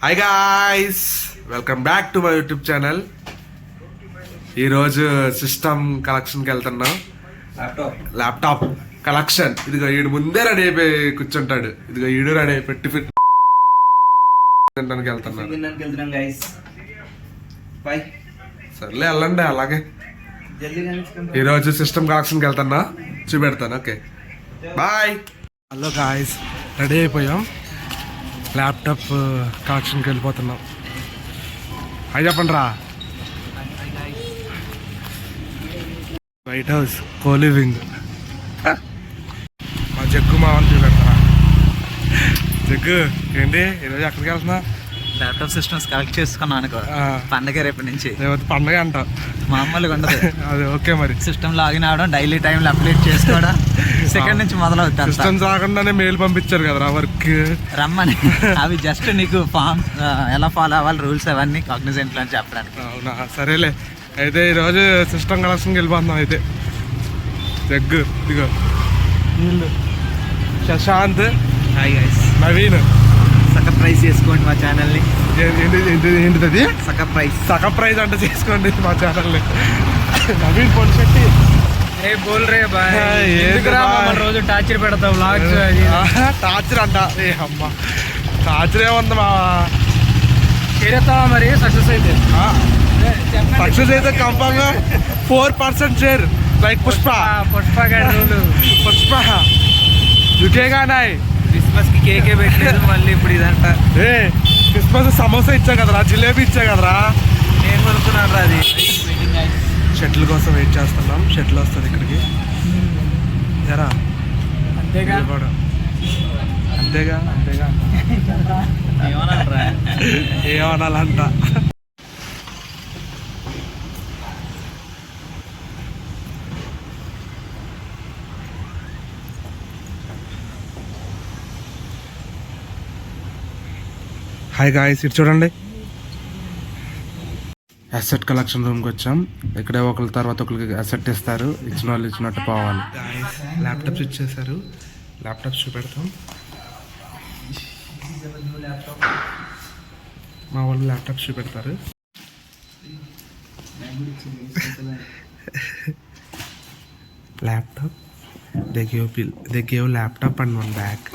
Hi guys, welcome back to my YouTube channel. ఈరోజు system కలెక్షన్కి వెళ్తున్నాం. Laptop collection. ఇదిగో ఈడు ముందే రెడీ అయిపోయి కూర్చుంటాడు. ఇదిగో ఈడు రెడీ అయిపోయి టిఫిన్ వెళ్తున్నాను. సర్లే వెళ్ళండి. అలాగే ఈరోజు సిస్టమ్ కలెక్షన్కి వెళ్తున్నా, చూపెడతాను. Okay bye. Hello guys, ready అయిపోయాం. ల్యాప్టాప్ కలెక్షన్కి వెళ్ళిపోతున్నాం. అవి చెప్పండి రా. White house coliving. మా జగ్గు మామని చూపెడతారా. జగ్గు ఏంటి ఈరోజు ఎక్కడికి వెళ్తున్నా? ల్యాప్టాప్ సిస్టమ్స్ కలెక్ట్ చేసుకున్నాను. పండగ రేపటి నుంచి. రేపు పండగ అంట. మామూలుగా ఉండదు. అది ఓకే. మరి సిస్టమ్ లాగిన్ అవడం, డైలీ టైంలో అప్డేట్ చేసుకోవడం సెకండ్ నుంచి మొదలవుతుంది. సిస్టమ్స్ రాకుండానే మెయిల్ పంపించారు కదరా వర్క్ రమ్మని. అవి జస్ట్ నీకు ఫామ్ ఎలా ఫాలో అవ్వాలి, రూల్స్ అవన్నీ కాగ్నిజెంట్లో అని చెప్పడానికి. అవునా, సరేలే. అయితే ఈరోజు సిస్టమ్ కలెక్షన్కి వెళ్ళిపోతున్నాం. అయితే జగ్గు, ఇదిగో వీళ్ళు శశాంత్, హాయ్ గైస్, నవీన్. సగం ప్రైస్ చేసుకోండి మా ఛానల్ని. ఏంటిది అది? సగం ప్రైస్. సగం ప్రైస్ అంటే చేసుకోండి మా ఛానల్ని. నవీన్ పొడిశెట్టి. బోల్ రే బాయ్. రోజు టార్చర్ పెడతావు. టార్చర్ అంట. ఏ అమ్మ, టార్చర్ ఏముంది మా చేరేస్తావా మరి? సక్సెస్ అయితే సక్సెస్ అయితే కంపంగా 4% షేర్. లైక్ పుష్ప పుష్ప యుకేగా నాయ్. క్రిస్మస్ కి కేకే పెట్టలేదు, మళ్ళీ ఇప్పుడు ఇదంట. ఏ క్రిస్మస్ సమోసా ఇచ్చా కదరా, జిలేబీ ఇచ్చా కదరా. నేను కొనుక్కున్నాను రా. అది షటిల్ కోసం వెయిట్ చేస్తున్నాం. షటిల్ వస్తుంది ఇక్కడికి. జరా అంతేగా అంతేగా అంతేగా ఏమనాలంట. హాయ్ గాయ్స్, ఇటు చూడండి. అసెట్ కలెక్షన్ రూమ్కి వచ్చాం. ఇక్కడే ఒకరి తర్వాత ఒకరికి అసెట్ ఇస్తారు. ఇచ్చిన వాళ్ళు ఇచ్చినట్టు పోవాలి. ల్యాప్టాప్స్ ఇచ్చేసారు. ల్యాప్టాప్స్ చూపెడతాం. మా వాళ్ళు ల్యాప్టాప్స్ చూపెడతారు. Laptop they gave laptop and one bag.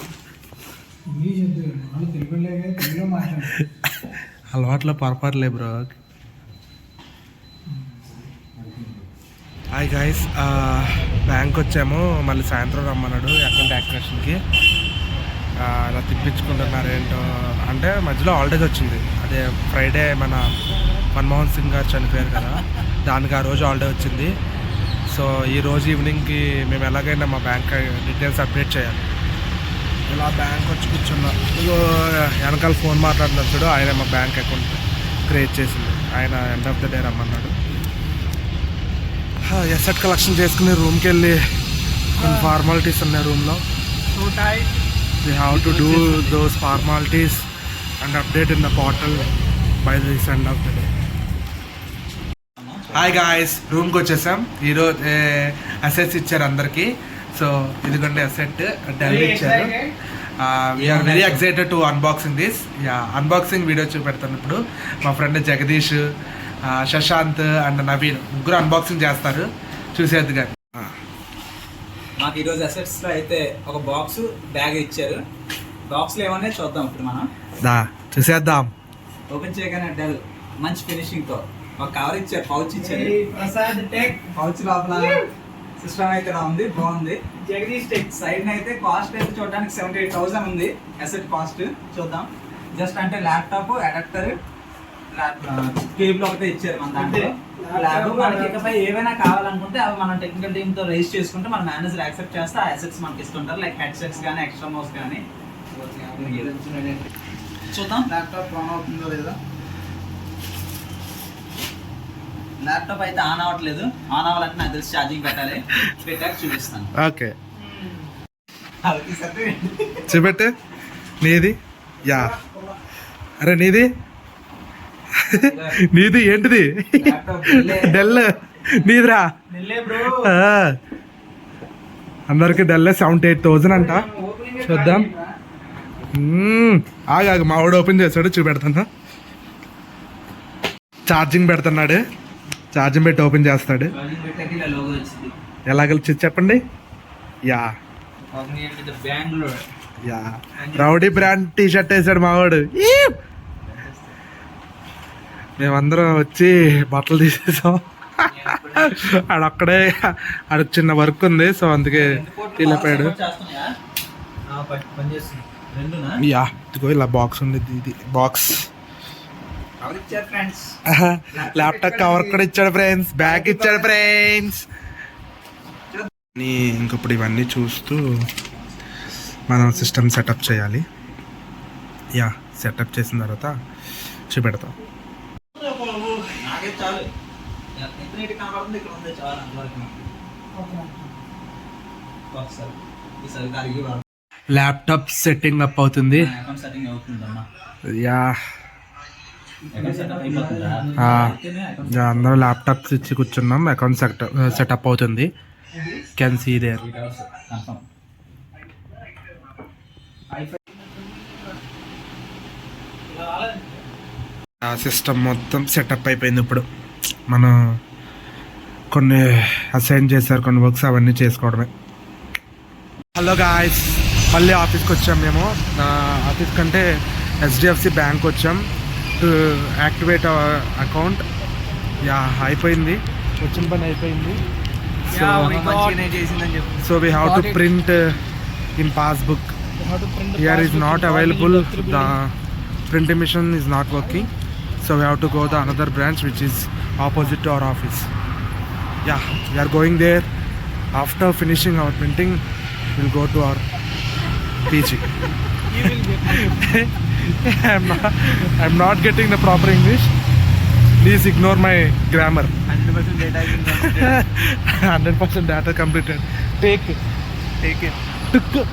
అలవాట్లో పొరపాటులే బ్రో. హాయ్ గాయస్, బ్యాంక్ వచ్చాము. మళ్ళీ సాయంత్రం రమ్మన్నాడు అకౌంట్ యాక్టివేషన్కి. అలా తిప్పించుకుంటున్నారు ఏంటో. అంటే మధ్యలో హాలిడేస్ వచ్చింది. అదే ఫ్రైడే మన మన్మోహన్ సింగ్ గారు చనిపోయారు కదా, దానికి ఆ రోజు హాలిడే వచ్చింది. సో ఈ రోజు ఈవినింగ్కి మేము ఎలాగైనా మా బ్యాంక్ డీటెయిల్స్ అప్డేట్ చేయాలి. ఇలా బ్యాంక్ వచ్చి కూర్చున్నా. ఇగో వెనకాల ఫోన్ మాట్లాడుతున్నాడు చూడు, ఆయన మా బ్యాంక్ అకౌంట్ క్రియేట్ చేసింది. ఆయన ఎండ్ ఆఫ్ ద డే రమ్మన్నాడు. ఎసెట్ కలెక్షన్ చేసుకుని రూమ్కి వెళ్ళి కొన్ని ఫార్మాలిటీస్ ఉన్నాయి రూమ్లో. We have to do those formalities and update in the portal by this end of the day. Hi guys, రూమ్కి వచ్చేసాం. ఈరోజు అసెట్స్ ఇచ్చారు అందరికీ. సో ఇదిగోండి అసెట్ డెల్ ఇచ్చారు. We are very excited to unboxing this. Unboxing video చూపెడతాను ఇప్పుడు. మా ఫ్రెండ్ జగదీష్, శశాంత్ అండ్ నవీన్ ముగ్గురు అన్బాక్సింగ్ చేస్తారు. చూసేది కానీ. మాకు ఈరోజు అసెట్స్లో అయితే ఒక బాక్స్ బ్యాగ్ ఇచ్చారు. బాక్స్లో ఏమన్నా చూద్దాం ఇప్పుడు మనం. చూసేద్దాం. ఓపెన్ చేయగానే డెల్ మంచి ఫినిషింగ్తో ఒక కవర్ ఇచ్చారు, పౌచ్ ఇచ్చారు. ప్రసాద్ టెక్ పౌచ్ లోపల సిస్టమ్ అయితే ఇలా ఉంది, బాగుంది. జగదీష్ టెక్ సైడ్ అయితే కాస్ట్ అయితే చూడడానికి 78,000 ఉంది. అసెట్ కాస్ట్ చూద్దాం. జస్ట్ అంటే ల్యాప్టాప్, అడాప్టర్, కేబుల్ ఒకటే ఇచ్చారు మన దాంట్లో. ల్యాబ్ మనకి ఇకపై ఏవైనా కావాలనుకుంటే అవి మనం టెక్నికల్ టీమ్ తో రైజ్ చేసుకుంటే మన మేనేజర్ యాక్సెప్ట్ చేస్తే ఆ అసెట్స్ మనకి ఇస్తుంటారు. లైక్ హెడ్సెట్స్ కానీ, ఎక్స్ట్రా మౌస్ కానీ. చూద్దాం ల్యాప్టాప్ ఆన్ అవుతుందో లేదా. ల్యాప్టాప్ అయితే ఆన్ అవ్వట్లేదు. ఆన్ అవ్వాలంటే నాకు తెలిసి ఛార్జింగ్ పెట్టాలి. పెట్టాక చూపిస్తాను. ఓకే, చూపెట్టు. నీది యా. అరే నీది నీది ఏంటిది? డెల్. నీదిరా. అందరికి డెల్ 78,000 అంట. చూద్దాం. ఆగాగు మా వాడు ఓపెన్ చేశాడు చూపెడతాను. ఛార్జింగ్ పెడుతున్నాడు, ఛార్జింగ్ పెట్టి ఓపెన్ చేస్తాడు. ఎలాగ చెప్పండి. Yeah yeah rowdy brand T shirt వేసాడు మావాడు. మేమందరం వచ్చి బట్టలు తీసేసాం. ఆడొక్కడే ఆడికి చిన్న వర్క్ ఉంది, సో అందుకే వెళ్ళిపోయాడు. యా ఇదిగో ఇలా బాక్స్ ఉండేది, ఇది బాక్స్. ల్యాప్టాప్ కవర్ కూడా ఇచ్చాడు ఫ్రెండ్స్, బ్యాగ్ ఇచ్చాడు ఫ్రెండ్స్. ఇంకప్పుడు ఇవన్నీ చూస్తూ మనం సిస్టమ్ సెటప్ చేయాలి. యా సెటప్ చేసిన తర్వాత చూపెడతాం. ల్యాప్టాప్ సెట్టింగ్ అప్ అవుతుంది. యా అందరూ ల్యాప్టాప్స్ ఇచ్చి కూర్చున్నాం. అకౌంట్ సెటప్ అవుతుంది. Can see there. సిస్టమ్ మొత్తం సెటప్ అయిపోయింది. ఇప్పుడు మనం కొన్ని అసైన్ చేశారు, కొన్ని వర్క్స్ అవన్నీ చేసుకోవడమే. హలో గాయ్స్, మళ్ళీ ఆఫీస్కి వచ్చాం మేము. ఆఫీస్ కంటే HDFC బ్యాంక్ వచ్చాం to activate our account. Yeah అయిపోయింది, వచ్చిన పని అయిపోయింది. So we have to print in passbook. Here is not available, the printing machine is not working, so we have to go to another branch which is opposite to our office. Yeah, we are going there. After finishing our printing, we'll go to our PG. I'm not getting the proper English. Please ignore my grammar. 100% data completed. Take it. Took.